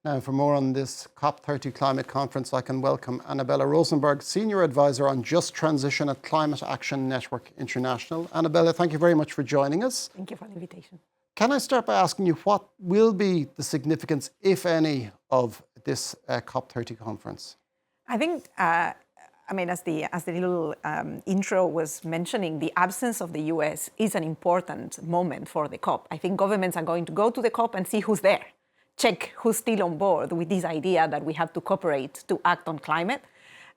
Now, for more on this COP30 climate conference, I can welcome Anabella Rosemberg, Senior Advisor on Just Transition at Climate Action Network International. Anabella, thank you very much for joining us. Thank you for the invitation. Can I start by asking you what will be the significance, if any, of this COP30 conference? I think, as the little intro was mentioning, the absence of the US is an important moment for the COP. I think governments are going to go to the COP and see who's there, check who's still on board with this idea that we have to cooperate to act on climate.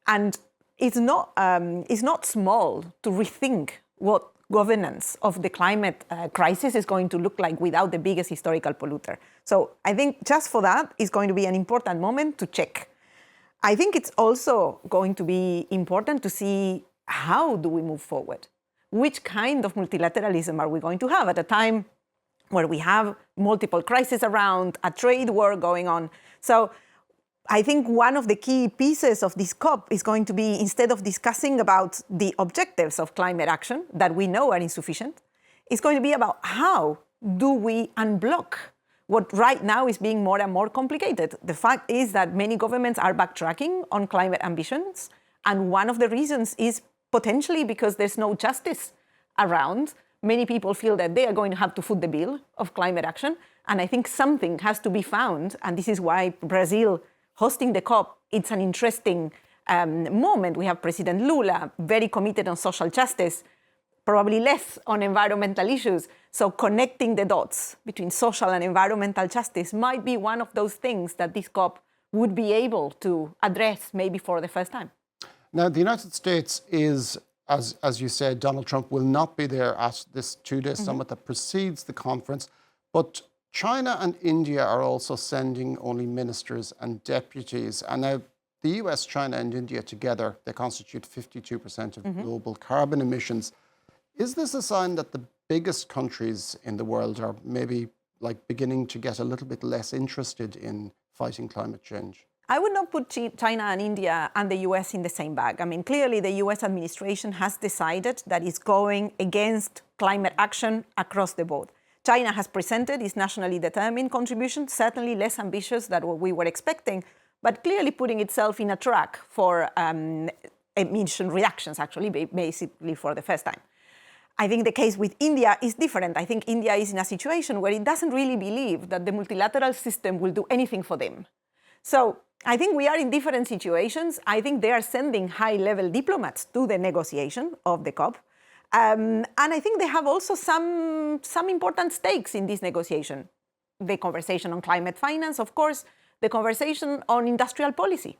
And it's not small to rethink what governance of the climate crisis is going to look like without the biggest historical polluter. So I think just for that is going to be an important moment to check. I think it's also going to be important to see how do we move forward? Which kind of multilateralism are we going to have at a time where we have multiple crises around, a trade war going on? So I think one of the key pieces of this COP is going to be, instead of discussing about the objectives of climate action that we know are insufficient, it's going to be about how do we unblock what right now is being more and more complicated. The fact is that many governments are backtracking on climate ambitions, and one of the reasons is potentially because there's no justice around. Many people feel that they are going to have to foot the bill of climate action, and I think something has to be found, and this is why Brazil hosting the COP, it's an interesting moment. We have President Lula, very committed on social justice, probably less on environmental issues. So connecting the dots between social and environmental justice might be one of those things that this COP would be able to address maybe for the first time. Now, the United States is, as you said, Donald Trump will not be there at this two-day summit that precedes the conference, but China and India are also sending only ministers and deputies. And now the US, China and India together, they constitute 52% of global carbon emissions. Is this a sign that the biggest countries in the world are maybe beginning to get a little bit less interested in fighting climate change? I would not put China and India and the US in the same bag. I mean, clearly the US administration has decided that it's going against climate action across the board. China has presented its nationally determined contribution, certainly less ambitious than what we were expecting, but clearly putting itself in a track for emission reductions, actually, basically for the first time. I think the case with India is different. I think India is in a situation where it doesn't really believe that the multilateral system will do anything for them. So I think we are in different situations. I think they are sending high-level diplomats to the negotiation of the COP. And I think they have also some important stakes in this negotiation. The conversation on climate finance, of course, the conversation on industrial policy.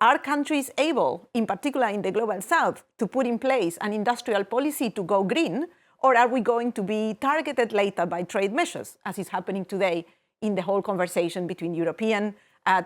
Are countries able, in particular in the Global South, to put in place an industrial policy to go green, or are we going to be targeted later by trade measures, as is happening today in the whole conversation between European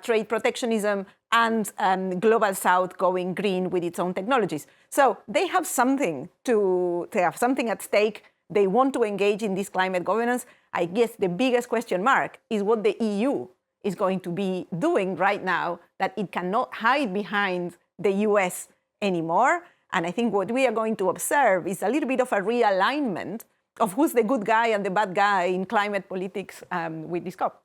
trade protectionism and Global South going green with its own technologies? So they have something at stake. They want to engage in this climate governance. I guess the biggest question mark is what the EU is going to be doing right now, that it cannot hide behind the US anymore. And I think what we are going to observe is a little bit of a realignment of who's the good guy and the bad guy in climate politics with this COP.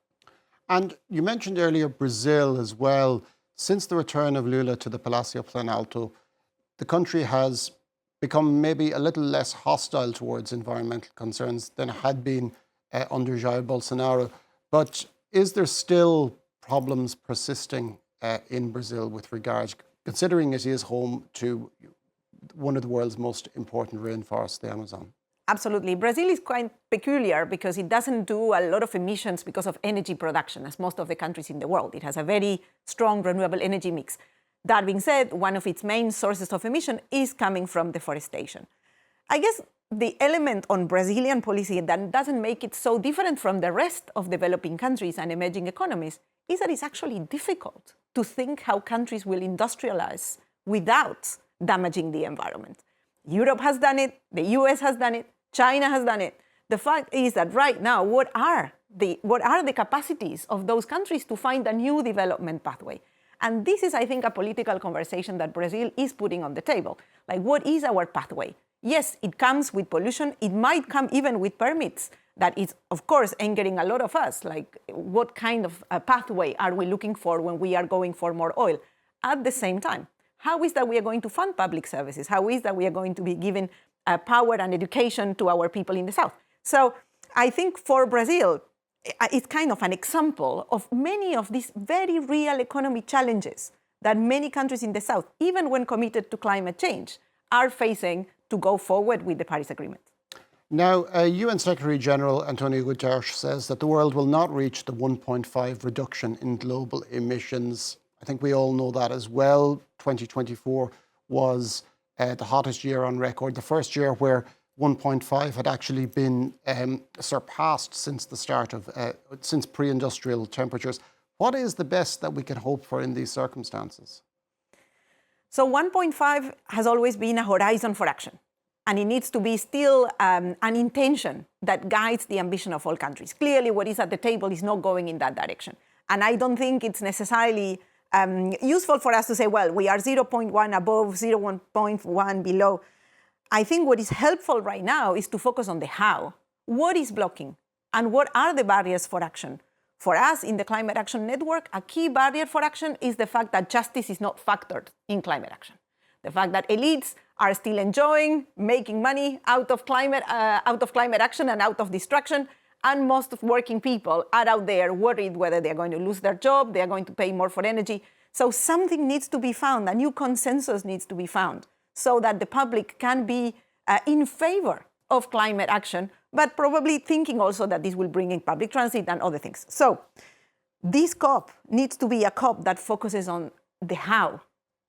And you mentioned earlier Brazil as well. Since the return of Lula to the Palácio Planalto, the country has become maybe a little less hostile towards environmental concerns than it had been under Jair Bolsonaro. But is there still problems persisting in Brazil with regard, considering it is home to one of the world's most important rainforests, the Amazon? Absolutely. Brazil is quite peculiar because it doesn't do a lot of emissions because of energy production, as most of the countries in the world. It has a very strong renewable energy mix. That being said, one of its main sources of emission is coming from deforestation. I guess the element on Brazilian policy that doesn't make it so different from the rest of developing countries and emerging economies is that it's actually difficult to think how countries will industrialize without damaging the environment. Europe has done it, the US has done it, China has done it. The fact is that right now, what are the capacities of those countries to find a new development pathway? And this is, I think, a political conversation that Brazil is putting on the table. Like, what is our pathway? Yes, it comes with pollution. It might come even with permits that is, of course, angering a lot of us. Like, what kind of pathway are we looking for when we are going for more oil? At the same time, how is that we are going to fund public services? How is that we are going to be giving power and education to our people in the South? So I think for Brazil, it's kind of an example of many of these very real economic challenges that many countries in the South, even when committed to climate change, are facing to go forward with the Paris Agreement. Now, UN Secretary General Antonio Guterres says that the world will not reach the 1.5 reduction in global emissions. I think we all know that as well. 2024 was the hottest year on record, the first year where 1.5 had actually been surpassed since the start of, since pre-industrial temperatures. What is the best that we can hope for in these circumstances? So 1.5 has always been a horizon for action. And it needs to be still an intention that guides the ambition of all countries. Clearly, what is at the table is not going in that direction. And I don't think it's necessarily useful for us to say, well, we are 0.1 above, 0.1 below. I think what is helpful right now is to focus on the how. What is blocking? And what are the barriers for action? For us in the Climate Action Network, a key barrier for action is the fact that justice is not factored in climate action. The fact that elites are still enjoying making money out of climate action and out of destruction, and most of working people are out there worried whether they're going to lose their job, they're going to pay more for energy. So something needs to be found, a new consensus needs to be found, so that the public can be in favor of climate action, but probably thinking also that this will bring in public transit and other things. So this COP needs to be a COP that focuses on the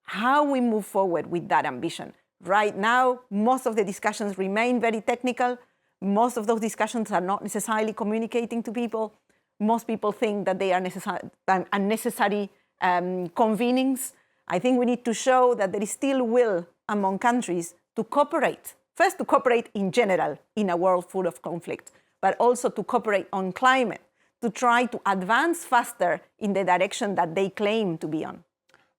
how we move forward with that ambition. Right now, most of the discussions remain very technical. Most of those discussions are not necessarily communicating to people. Most people think that they are unnecessary convenings. I think we need to show that there is still will among countries to cooperate. First, to cooperate in general in a world full of conflict, but also to cooperate on climate, to try to advance faster in the direction that they claim to be on.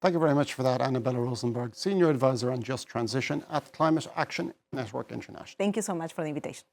Thank you very much for that, Anabella Rosemberg, Senior Advisor on Just Transition at Climate Action Network International. Thank you so much for the invitation.